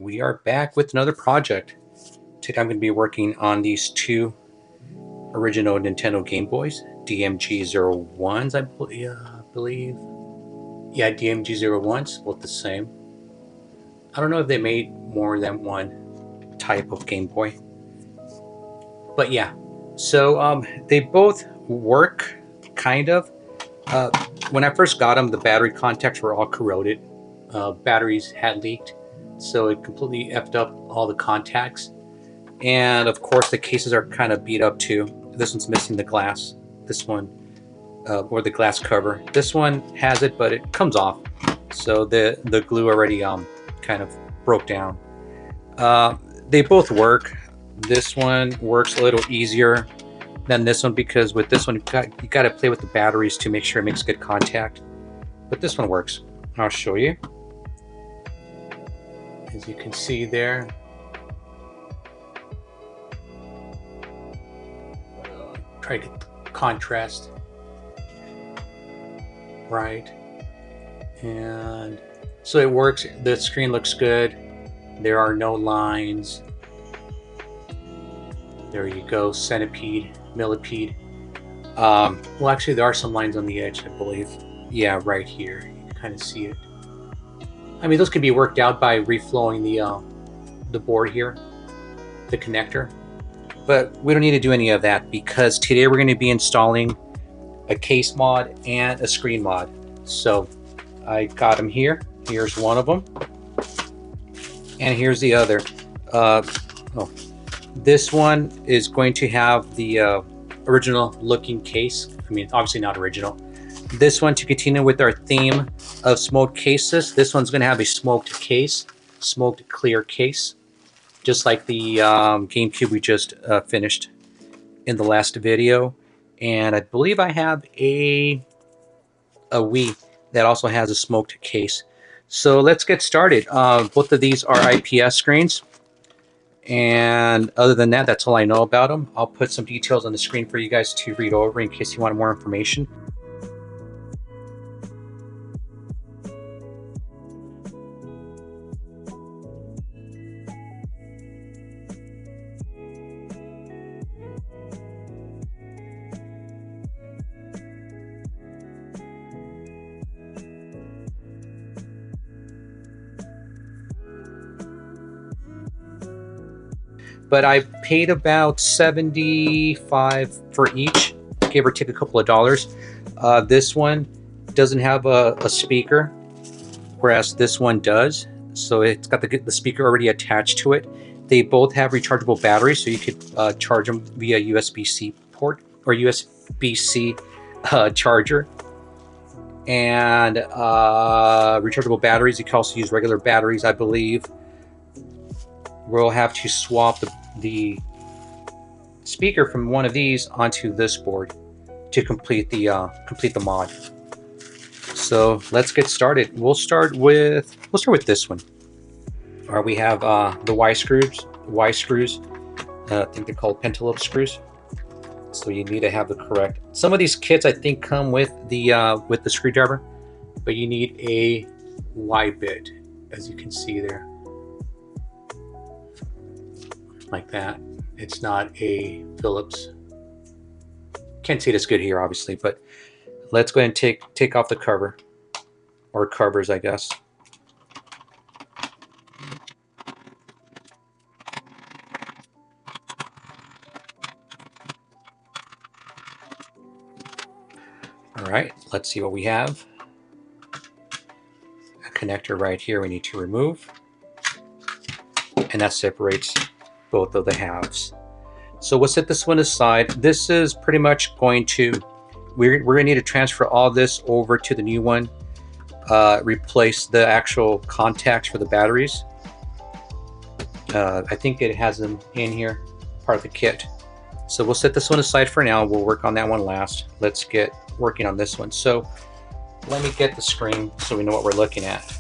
we are back with another project. Today I'm going to be working on these two original Nintendo Game Boys, DMG 01s, I believe. Yeah, DMG 01s, both the same. I don't know if they made more than one type of Game Boy. But yeah, so they both work, kind of. When I first got them, the battery contacts were all corroded. Batteries had leaked, so it completely effed up all the contacts. And of course the cases are kind of beat up too. This one's missing the glass. This one, or the glass cover. This one has it, but it comes off. So the glue already kind of broke down. They both work. This one works a little easier than this one because with this one you got to play with the batteries to make sure it makes good contact. But this one works. I'll show you. As you can see there, try to get the contrast right, and so it works. The screen looks good. There are no lines. There you go, centipede, millipede. Well, actually, there are some lines on the edge, I believe. Yeah, right here. You can kind of see it. I mean, those can be worked out by reflowing the board here, the connector. But we don't need to do any of that because today we're going to be installing a case mod and a screen mod. So I got them here. Here's one of them. And here's the other. This one is going to have the original looking case. I mean, obviously not original. This one, to continue with our theme of smoked cases, this one's going to have a smoked case, smoked clear case, just like the GameCube we just finished in the last video. And I believe I have a Wii that also has a smoked case. So let's get started. Both of these are IPS screens. And other than that, that's all I know about them. I'll put some details on the screen for you guys to read over in case you want more information. But I paid about $75 for each, give or take a couple of dollars. This one doesn't have a speaker, whereas this one does. So it's got the speaker already attached to it. They both have rechargeable batteries, so you could charge them via USB-C port or USB-C charger. And rechargeable batteries, you can also use regular batteries, I believe. We'll have to swap the speaker from one of these onto this board to complete the mod. So let's get started. We'll start with this one. All right, we have the Y screws. I think they're called pentalobe screws. So you need to have the correct. Some of these kits I think come with the screwdriver, but you need a Y bit, as you can see there. Like that. It's not a Phillips. Can't see this good here, obviously, but let's go ahead and take off the cover, or covers, I guess. All right, let's see what we have. A connector right here we need to remove, and that separates both of the halves. So we'll set this one aside. This is pretty much going to, we're going to need to transfer all this over to the new one, replace the actual contacts for the batteries. I think it has them in here, part of the kit. So we'll set this one aside for now. We'll work on that one last. Let's get working on this one. So let me get the screen so we know what we're looking at.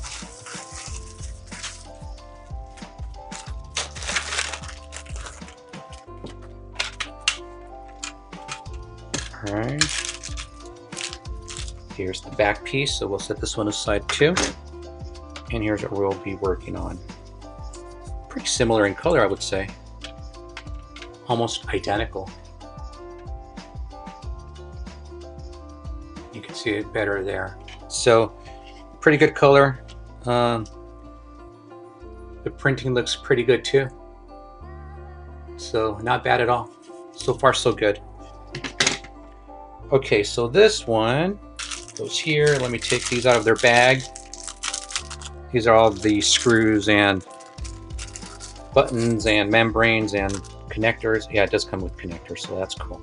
All right, here's the back piece, so we'll set this one aside too. And here's what we'll be working on. pretty similar in color, I would say. Almost identical. You can see it better there. So pretty good color. The printing looks pretty good too. So not bad at all. So far so good. Okay, so this one goes here. Let me take these out of their bag. These are all the screws and buttons and membranes and connectors. Yeah, it does come with connectors, so that's cool.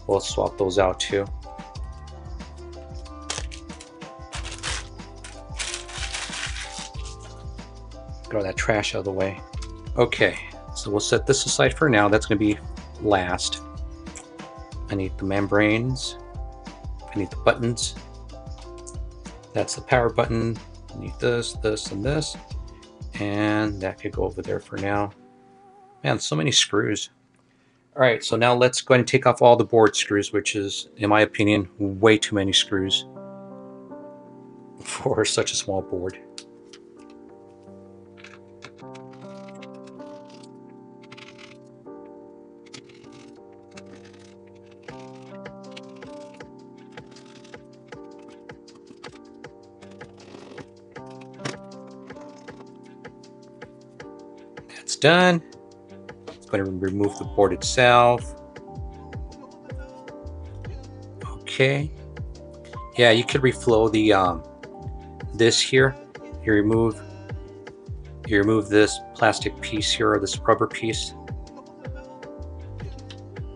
We'll swap those out too. Get all that trash out of the way. Okay, so we'll set this aside for now. That's going to be last. I need the membranes. I need the buttons. That's the power button. I need this, this, and this. And that could go over there for now. Man, so many screws. All right, so now let's go ahead and take off all the board screws, which is, in my opinion, way too many screws for such a small board. That's done. Let's go ahead and remove the board itself. Okay. Yeah, you could reflow the this here. You remove this plastic piece here, or this rubber piece,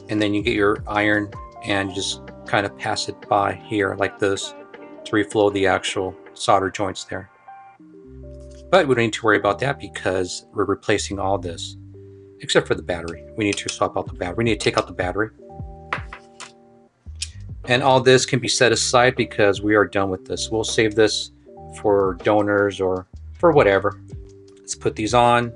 and then you get your iron and you just kind of pass it by here like this to reflow the actual solder joints there. But we don't need to worry about that because we're replacing all this, except for the battery. We need to swap out the battery. We need to take out the battery. And all this can be set aside because we are done with this. We'll save this for donors or for whatever. Let's put these on.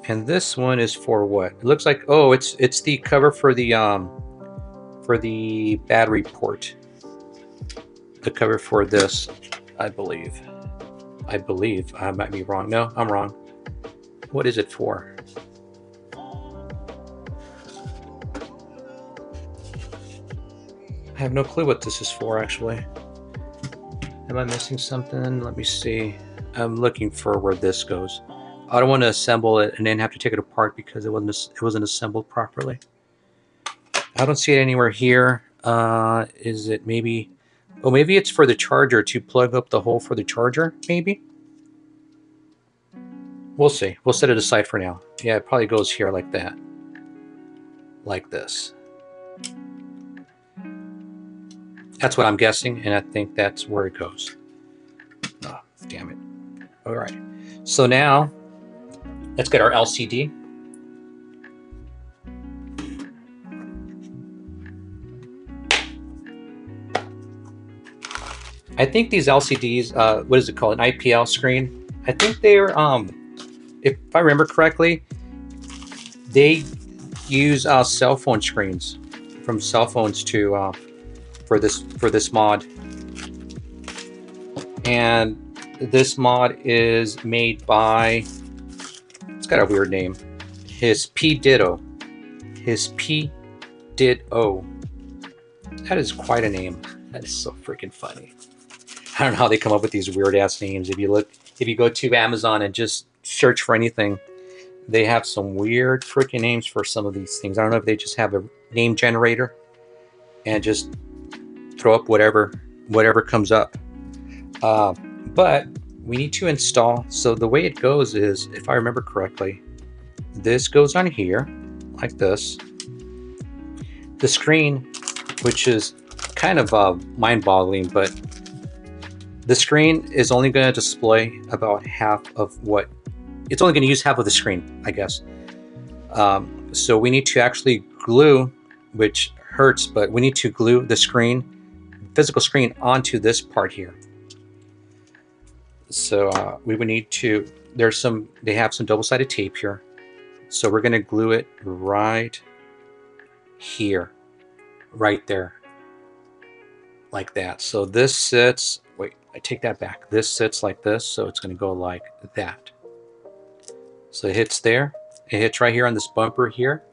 And this one is for what? It looks like, oh, it's the cover for the battery port. The cover for this, I believe. I might be wrong. No, I'm wrong. What is it for? I have no clue what this is for, actually. Am I missing something? Let me see. I'm looking for where this goes. I don't want to assemble it and then have to take it apart because it wasn't assembled properly. I don't see it anywhere here. Is it maybe? Oh, maybe it's for the charger, to plug up the hole for the charger, maybe? We'll see. We'll set it aside for now. Yeah, it probably goes here like that. Like this. That's what I'm guessing, and I think that's where it goes. Oh, damn it. All right. So now, let's get our LCD. I think these LCDs, what is it called, an IPL screen? I think they're, if I remember correctly, they use cell phone screens from cell phones to for this mod. And this mod is made by, it's got a weird name, His P Ditto. His P Ditto. That is quite a name. That is so freaking funny. I don't know how they come up with these weird ass names. If you go to Amazon and just search for anything, they have some weird freaking names for some of these things. I don't know if they just have a name generator and just throw up whatever comes up. But we need to install. So the way it goes is, if I remember correctly, this goes on here like this. The screen, which is kind of mind-boggling, but the screen is only going to display about half of what, it's only going to use half of the screen, I guess. So we need to actually glue, which hurts, but we need to glue the screen, physical screen, onto this part here. So we would need to, they have some double-sided tape here. So we're going to glue it right here, right there, like that. So this sits, wait, I take that back. This sits like this, so it's going to go like that. So it hits there. It hits right here on this bumper here,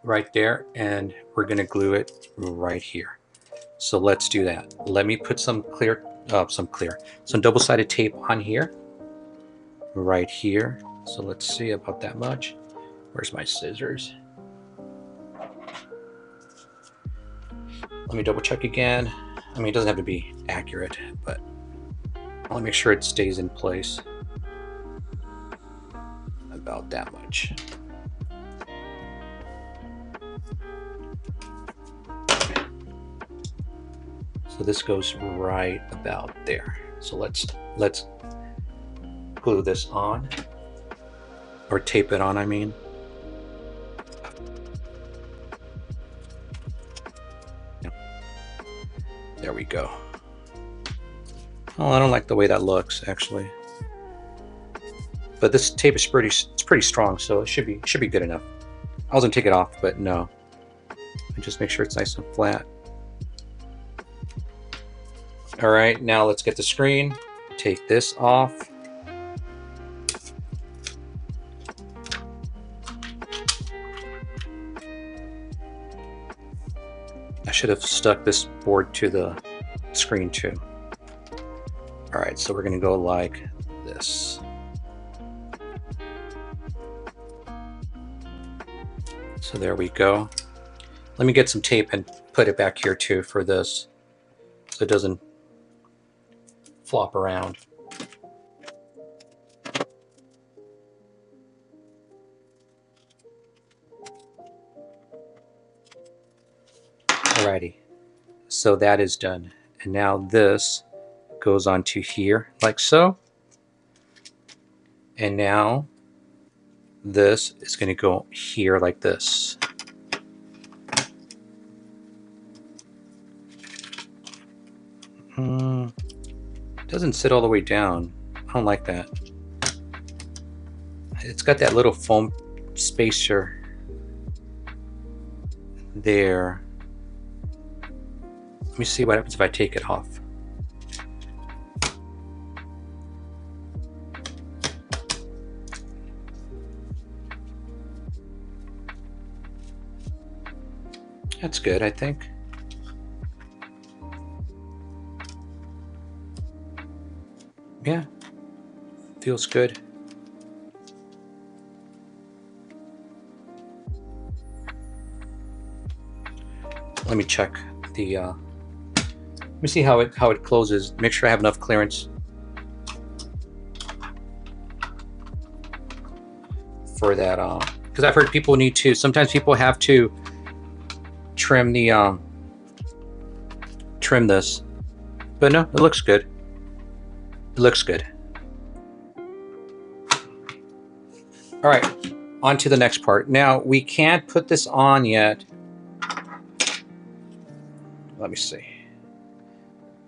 right there, and we're going to glue it right here. So let's do that. Let me put some double-sided tape on here, right here. So let's see, about that much. Where's my scissors? Let me double check again. I mean, it doesn't have to be accurate, but I'll make sure it stays in place. About that much. So this goes right about there. So let's glue this on, or tape it on, I mean. There we go. Oh, I don't like the way that looks, actually. But this tape is pretty strong, so it should be good enough. I was gonna take it off, but no. And just make sure it's nice and flat. All right, now let's get the screen. Take this off. I should have stuck this board to the screen too. All right, so we're gonna go like this. So there we go. Let me get some tape and put it back here too for this, so it doesn't flop around. Alrighty, so that is done. And now this goes onto here like so. And now this is going to go here like this. It doesn't sit all the way down. I don't like that. It's got that little foam spacer there. Let me see what happens if I take it off. That's good, I think. Yeah, feels good. Let me check the let me see how it closes. Make sure I have enough clearance for that, because I've heard people need to, sometimes people have to trim the trim this, but no, it looks good. It looks good. All right, on to the next part. Now we can't put this on yet. Let me see.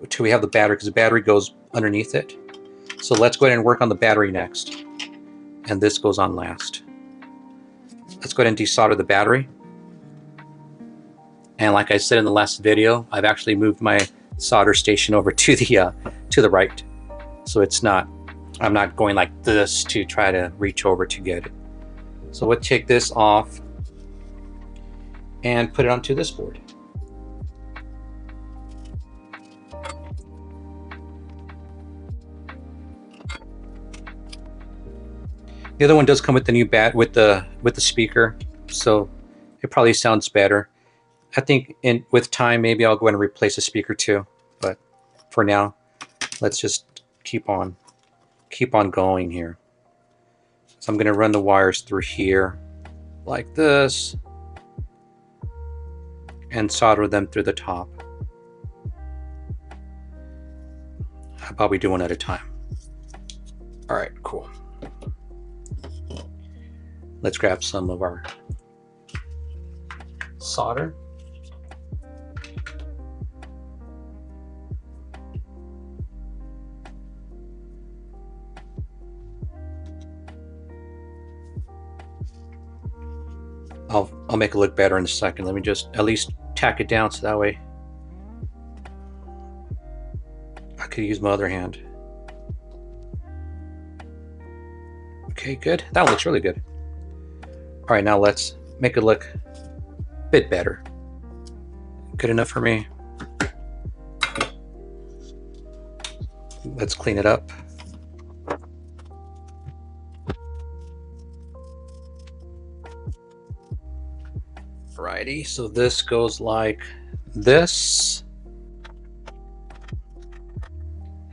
Until we have the battery, because the battery goes underneath it. So let's go ahead and work on the battery next. And this goes on last. Let's go ahead and desolder the battery. And like I said in the last video, I've actually moved my solder station over to the right. So it's not, I'm not going like this to try to reach over to get it. So we'll take this off and put it onto this board. The other one does come with the new with the speaker, so it probably sounds better. I think with time maybe I'll go ahead and replace the speaker too, but for now let's just keep on going here. So I'm going to run the wires through here like this and solder them through the top. How about we do one at a time? All right, cool. Let's grab some of our solder. I'll make it look better in a second. Let me just at least tack it down so that way I could use my other hand. Okay, good. That looks really good. All right, now let's make it look a bit better. Good enough for me. Let's clean it up. Alrighty, so this goes like this.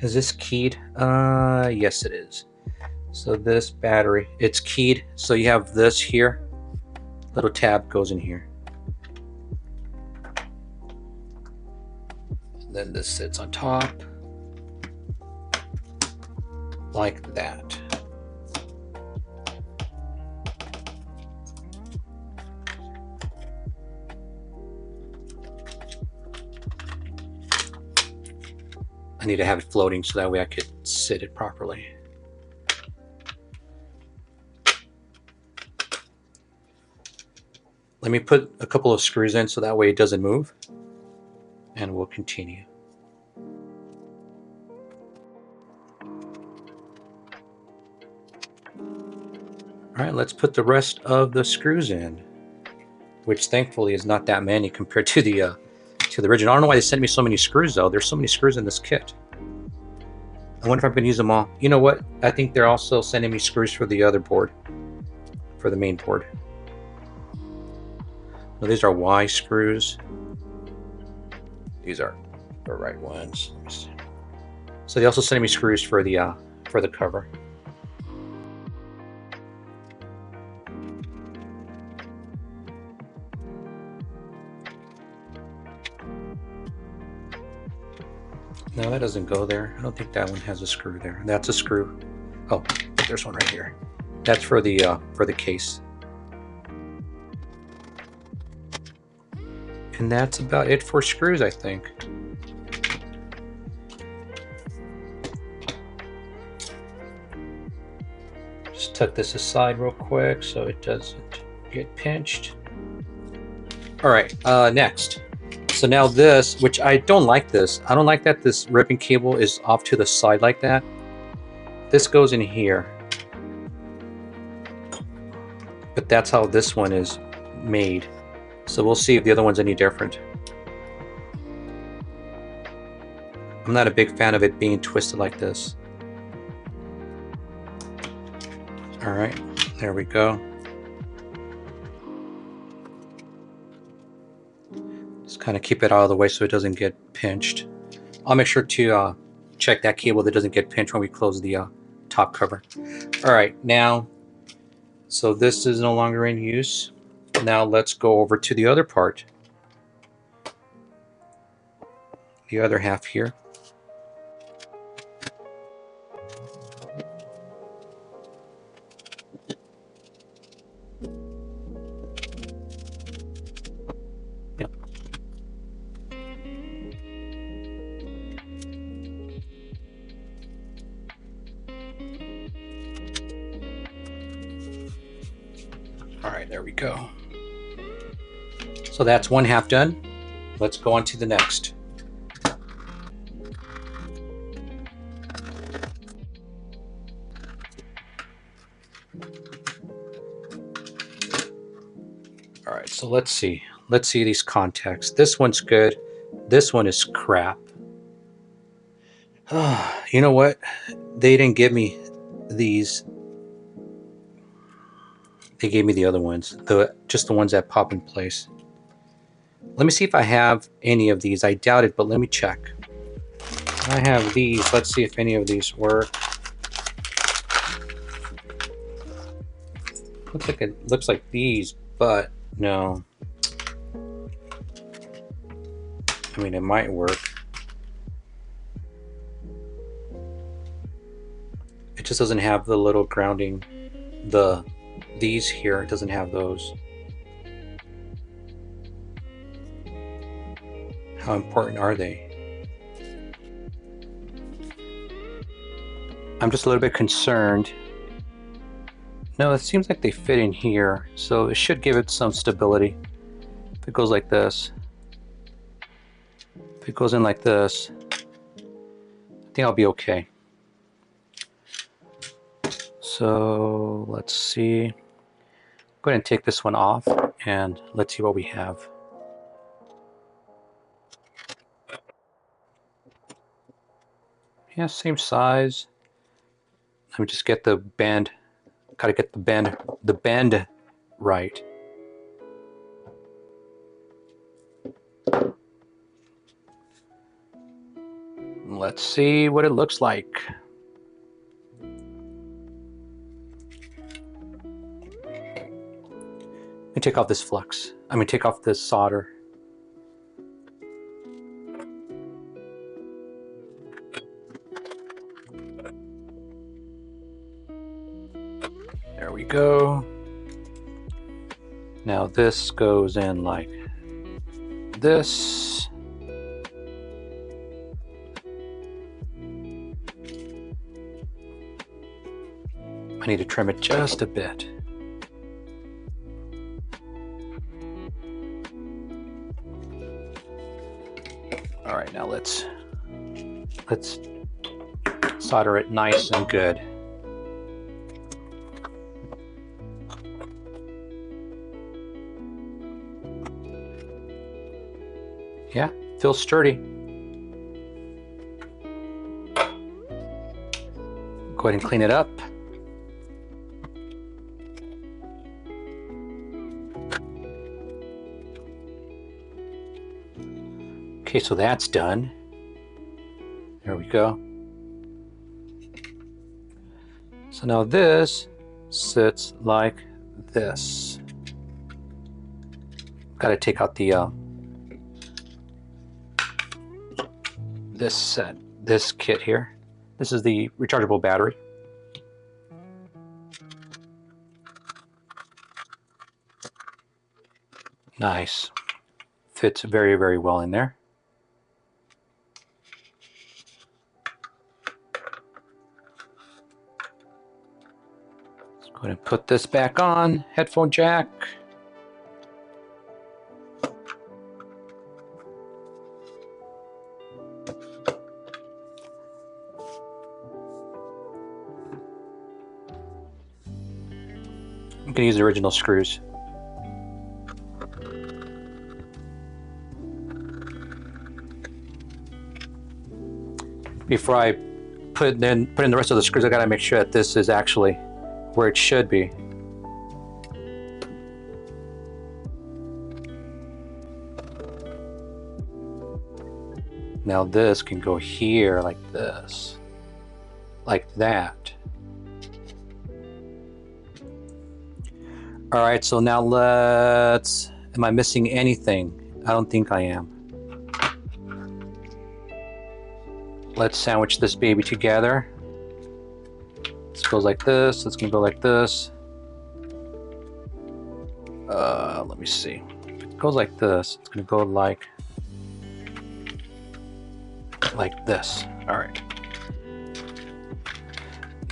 Is this keyed? Yes it is. So this battery, it's keyed. So you have this here. Little tab goes in here. And then this sits on top. Like that. I need to have it floating so that way I could sit it properly. Let me put a couple of screws in so that way it doesn't move, and we'll continue. All right, let's put the rest of the screws in, which thankfully is not that many compared to the original. I don't know why they sent me so many screws though. There's so many screws in this kit. I wonder if I can use them all. You know what? I think they're also sending me screws for the other board, for the main board. Well, these are Y screws. These are the right ones. So they also sent me screws for the cover. No, that doesn't go there. I don't think that one has a screw there. That's a screw. Oh, there's one right here. That's for the case. And that's about it for screws, I think. Just tuck this aside real quick so it doesn't get pinched. All right, next. So now this, which I don't like this. I don't like that this ribbon cable is off to the side like that. This goes in here. But that's how this one is made. So we'll see if the other one's any different. I'm not a big fan of it being twisted like this. All right, there we go. Just kind of keep it out of the way so it doesn't get pinched. I'll make sure to check that cable that doesn't get pinched when we close the top cover. All right, now, so this is no longer in use. Now let's go over to the other part. The other half here. Yep. All right, there we go. So that's one half done. Let's go on to the next. All right, so let's see. Let's see these contacts. This one's good. This one is crap. You know what? They didn't give me these. They gave me the other ones, just the ones that pop in place. Let me see if I have any of these. I doubt it, but let me check. I have these. Let's see if any of these work. Looks like these, but no. I mean, it might work. It just doesn't have the little grounding. These here, it doesn't have those. How important are they? I'm just a little bit concerned No, it seems like they fit in here, so it should give it some stability. If it goes like this, if it goes in like this, I think I'll be okay. So let's see. Go ahead and take this one off and let's see what we have. Yeah, same size. Let me just get the bend. Gotta get the bend right. Let's see what it looks like. And take off this flux. I'm gonna take off this solder. There we go. Now this goes in like this. I need to trim it just a bit. All right, now let's solder it nice and good. Yeah, feels sturdy. Go ahead and clean it up. Okay, so that's done. There we go. So now this sits like this. Got to take out the this kit here. This is the rechargeable battery. Nice. Fits very, very well in there. Let's go ahead and put this back on. Headphone jack. I'm going to use the original screws. Before I put in the rest of the screws, I got to make sure that this is actually where it should be. Now this can go here like this, like that. All right, so now am I missing anything? I don't think I am. Let's sandwich this baby together. This goes like this, this can go like this. Let me see. If it goes like this, it's gonna go like this. All right.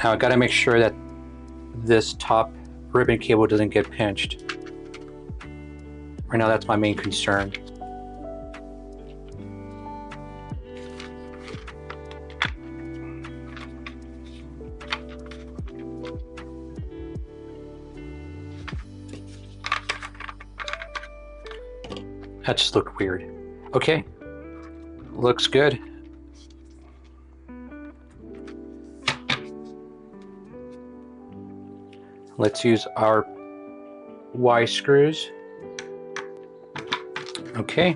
Now I gotta make sure that this top ribbon cable doesn't get pinched. Right now, that's my main concern. That just looked weird. Okay, looks good. Let's use our Y screws. Okay.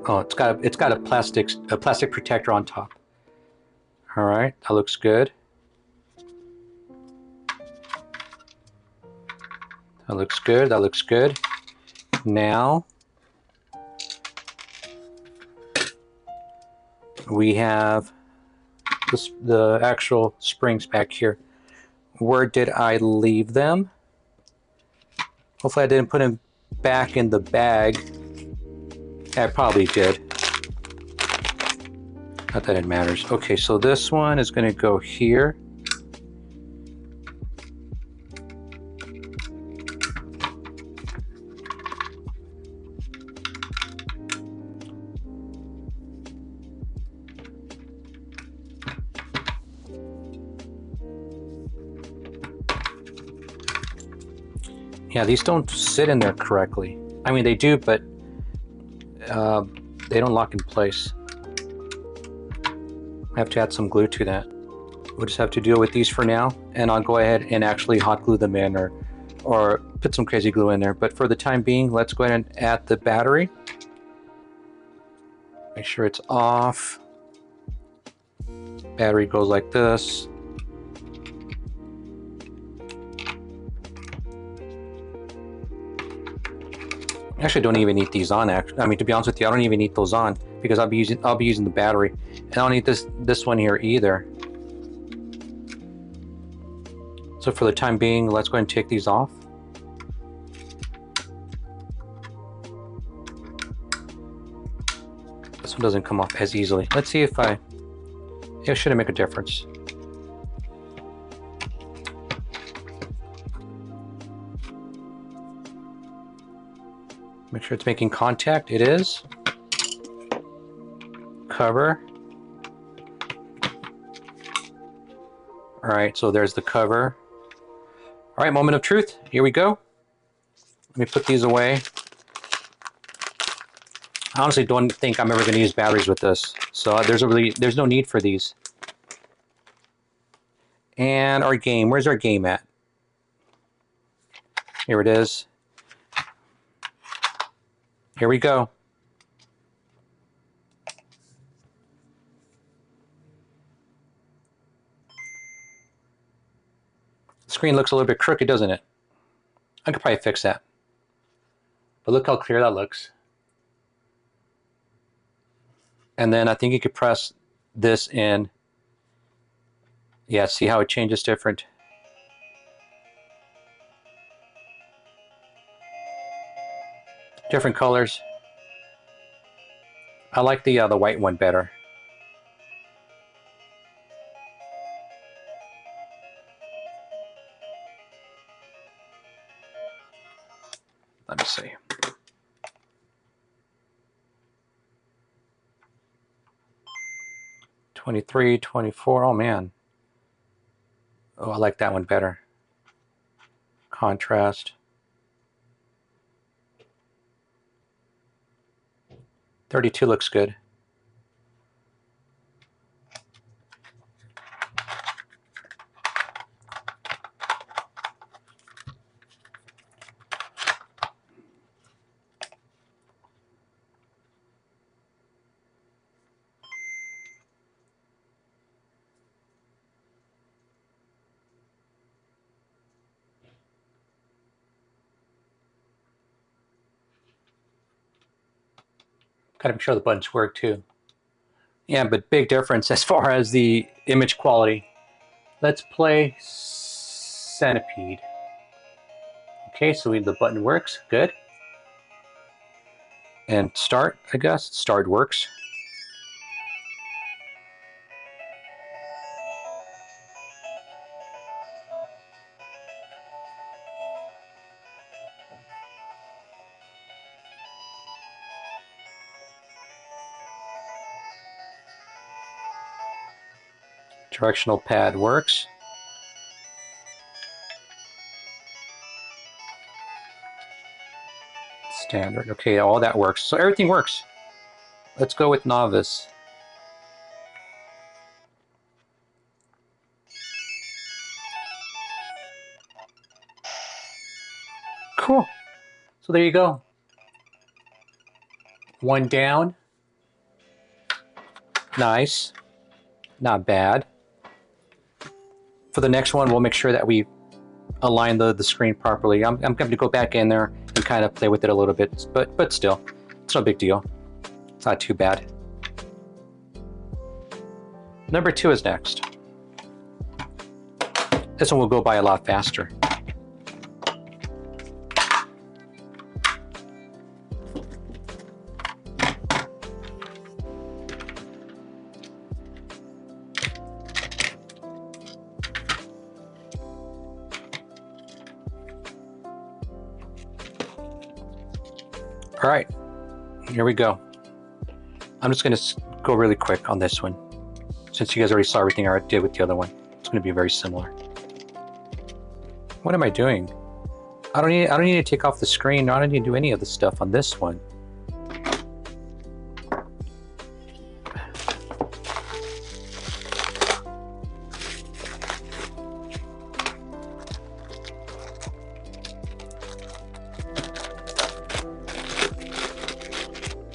Oh, it's got a plastic protector on top. All right, that looks good. That looks good. That looks good. Now we have the actual springs back here. Where did I leave them? Hopefully I didn't put them back in the bag. I probably did. Not that it matters. Okay, so this one is going to go here. Yeah, these don't sit in there correctly. I mean, they do, but they don't lock in place. I have to add some glue to that. We'll just have to deal with these for now, and I'll go ahead and actually hot glue them in or put some crazy glue in there. But for the time being, let's go ahead and add the battery. Make sure it's off. Battery goes like this. Actually, don't even need these on. I mean, to be honest with you, I don't even need those on because I'll be using the battery, and I don't need this one here either. So for the time being, let's go ahead and take these off. This one doesn't come off as easily. Let's see if it shouldn't make a difference. Make sure it's making contact. It is. Cover. All right, so there's the cover. All right, moment of truth. Here we go. Let me put these away. I honestly don't think I'm ever going to use batteries with this, so there's no need for these. And our game. Where's our game at? Here it is. Here we go. The screen looks a little bit crooked, doesn't it? I could probably fix that. But look how clear that looks. And then I think you could press this in. Yeah, see how it changes different. Different colors. I like the white one better. Let me see. $23, $24. Oh man. Oh, I like that one better. Contrast. 32 looks good. Gotta make sure the buttons work too. Yeah, but big difference as far as the image quality. Let's play Centipede. Okay, so the button works, good. And start, I guess. Start works. Directional pad works. Standard. Okay, all that works. So everything works. Let's go with Novus. Cool. So there you go. One down. Nice. Not bad. For the next one, we'll make sure that we align the screen properly. I'm going to go back in there and kind of play with it a little bit, but still, it's no big deal. It's not too bad. Number 2 is next. This one will go by a lot faster. All right, here we go. I'm just going to go really quick on this one. Since you guys already saw everything I did with the other one, it's going to be very similar. What am I doing? I don't need to take off the screen. I don't need to do any of the stuff on this one.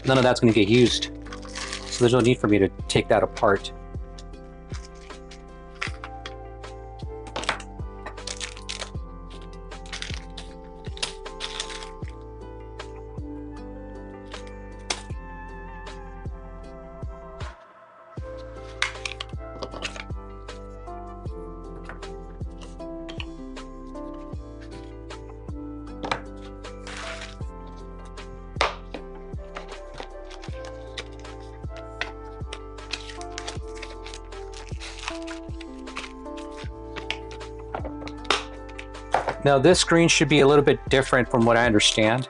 None of that's going to get used, so there's no need for me to take that apart. Now this screen should be a little bit different from what I understand.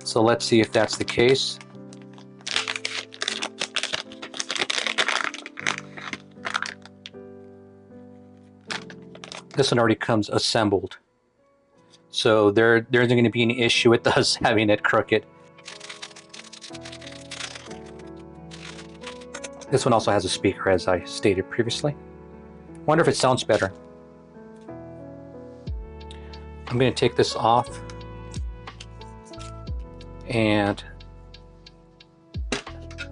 So let's see if that's the case. This one already comes assembled. So there isn't going to be any issue with us having it crooked. This one also has a speaker, as I stated previously. Wonder if it sounds better. I'm going to take this off and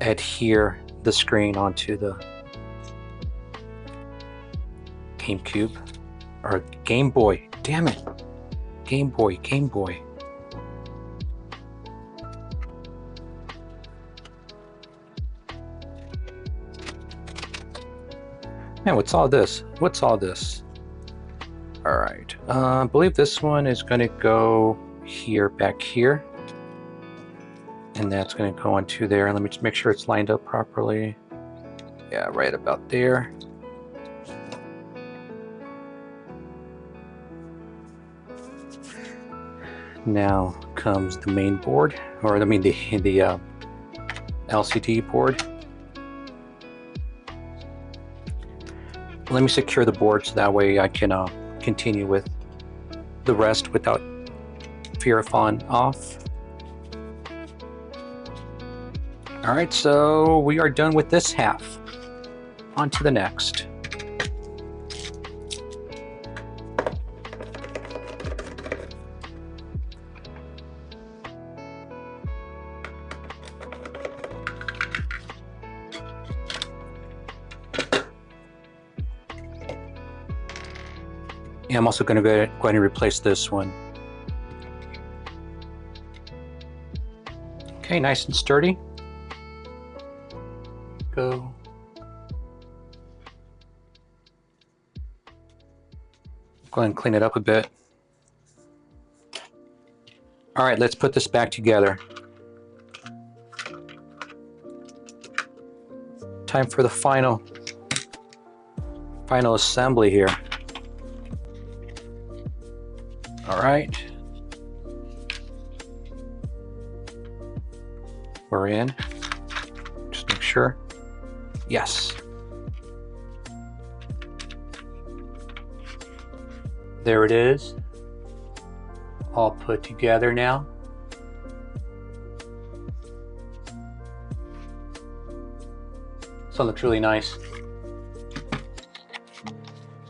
adhere the screen onto the GameCube, or Game Boy, damn it, Game Boy. Man, what's all this? What's all this? All right, I believe this one is going to go here, back here. And that's going to go onto there. Let me just make sure it's lined up properly. Yeah, right about there. Now comes the main board, or I mean the LCD board. Let me secure the board so that way I can continue with the rest without fear of falling off. All right, so we are done with this half. On to the next. Yeah, I'm also going to go ahead and replace this one. Okay, nice and sturdy. Go. Go ahead and clean it up a bit. All right, let's put this back together. Time for the final assembly here. All right. We're in. Just make sure. Yes. There it is. All put together now. So it looks really nice.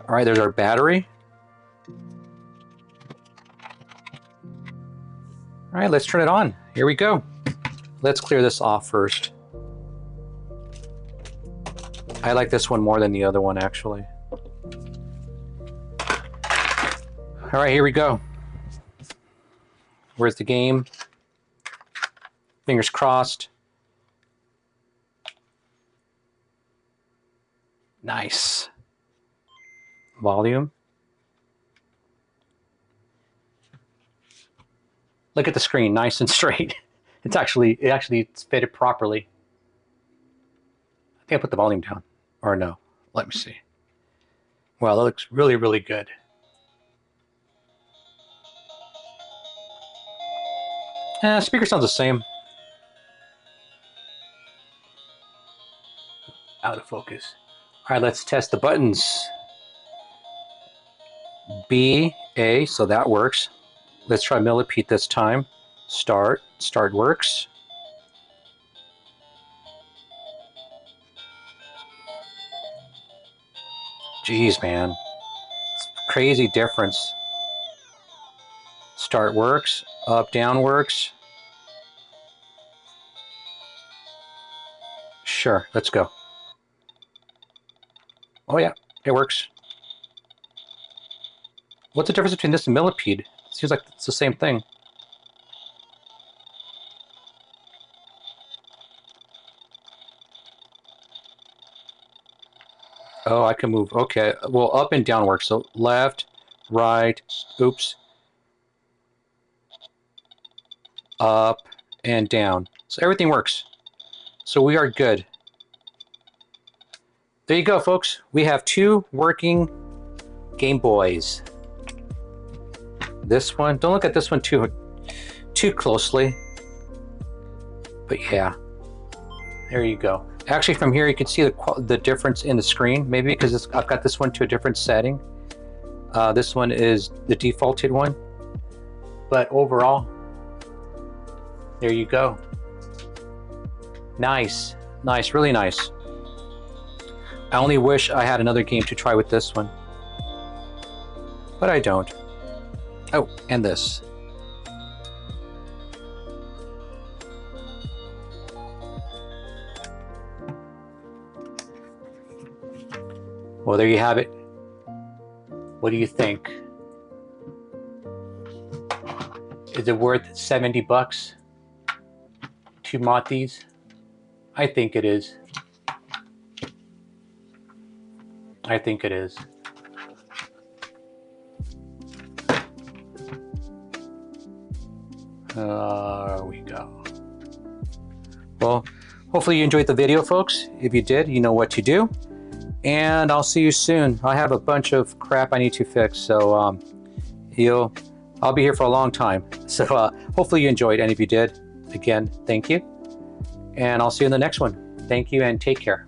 All right, there's our battery. All right, let's turn it on. Here we go. Let's clear this off first. I like this one more than the other one, actually. All right, here we go. Where's the game? Fingers crossed. Nice. Volume. Look at the screen, nice and straight. It actually fitted properly. I think I put the volume down, or no. Let me see. Well, that looks really, really good. Speaker sounds the same. Out of focus. All right, let's test the buttons. B, A, so that works. Let's try millipede this time. Start works. Jeez, man. It's a crazy difference. Start works, up, down works. Sure, let's go. Oh yeah, it works. What's the difference between this and millipede? It seems like it's the same thing. Oh, I can move. Okay, well, up and down works. So left, right, oops. Up and down. So everything works. So we are good. There you go, folks. We have 2 working Game Boys. This one, don't look at this one too closely. But yeah, there you go. Actually, from here you can see the difference in the screen. Maybe because I've got this one to a different setting. This one is the defaulted one. But overall, there you go. Nice, nice, really nice. I only wish I had another game to try with this one. But I don't. Oh, and this. Well, there you have it. What do you think? Is it worth 70 bucks to mod these? I think it is. I think it is. There we go. Well, hopefully you enjoyed the video, folks. If you did, you know what to do. And I'll see you soon. I have a bunch of crap I need to fix, so I'll be here for a long time. So hopefully you enjoyed, and if you did, again, thank you. And I'll see you in the next one. Thank you and take care.